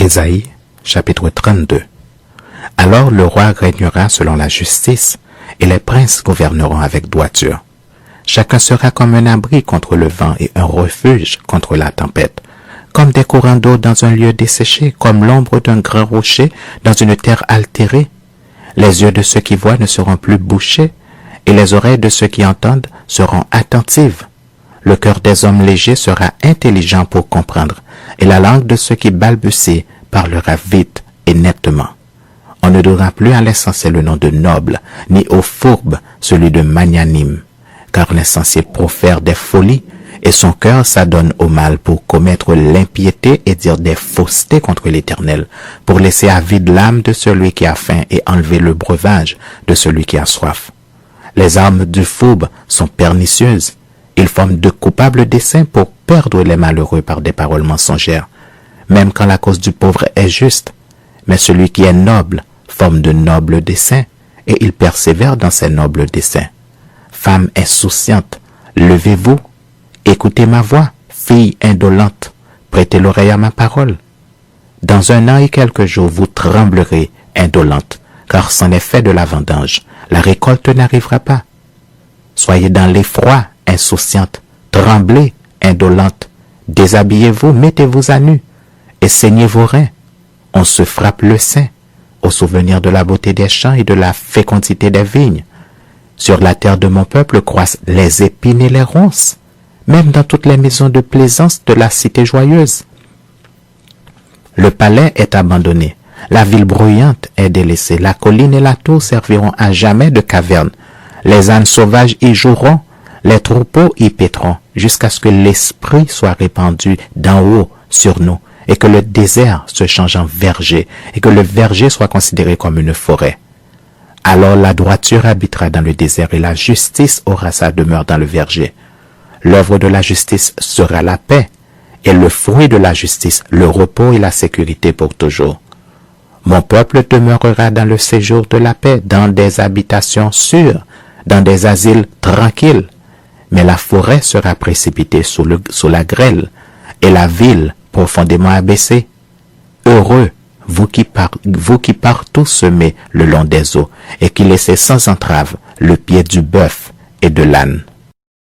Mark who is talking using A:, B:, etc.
A: Ésaïe, chapitre 32. Alors le roi régnera selon la justice, et les princes gouverneront avec droiture. Chacun sera comme un abri contre le vent et un refuge contre la tempête, comme des courants d'eau dans un lieu desséché, comme l'ombre d'un grand rocher dans une terre altérée. Les yeux de ceux qui voient ne seront plus bouchés, et les oreilles de ceux qui entendent seront attentives. Le cœur des hommes légers sera intelligent pour comprendre, et la langue de ceux qui balbutient parlera vite et nettement. On ne donnera plus à l'insensé le nom de noble, ni au fourbe celui de magnanime, car l'insensé profère des folies, et son cœur s'adonne au mal pour commettre l'impiété et dire des faussetés contre l'Éternel, pour laisser à vide l'âme de celui qui a faim et enlever le breuvage de celui qui a soif. Les armes du fourbe sont pernicieuses. Ils forment de coupables desseins pour perdre les malheureux par des paroles mensongères, même quand la cause du pauvre est juste. Mais celui qui est noble forme de nobles desseins, et il persévère dans ses nobles desseins. Femme insouciante, levez-vous, écoutez ma voix, fille indolente, prêtez l'oreille à ma parole. Dans 1 an et quelques jours, vous tremblerez, indolente, car c'en est fait de la vendange. La récolte n'arrivera pas. Soyez dans l'effroi, insouciante, tremblez, indolente, déshabillez-vous, mettez-vous à nu, et saignez vos reins. On se frappe le sein, au souvenir de la beauté des champs et de la fécondité des vignes. Sur la terre de mon peuple croissent les épines et les ronces, même dans toutes les maisons de plaisance de la cité joyeuse. Le palais est abandonné, la ville bruyante est délaissée, la colline et la tour serviront à jamais de caverne. Les ânes sauvages y joueront, les troupeaux y paîtront, jusqu'à ce que l'esprit soit répandu d'en haut sur nous, et que le désert se change en verger, et que le verger soit considéré comme une forêt. Alors la droiture habitera dans le désert, et la justice aura sa demeure dans le verger. L'œuvre de la justice sera la paix, et le fruit de la justice, le repos et la sécurité pour toujours. Mon peuple demeurera dans le séjour de la paix, dans des habitations sûres, dans des asiles tranquilles. Mais la forêt sera précipitée sous la grêle, et la ville profondément abaissée. Heureux, vous qui partout semez le long des eaux, et qui laissez sans entrave le pied du bœuf et de l'âne.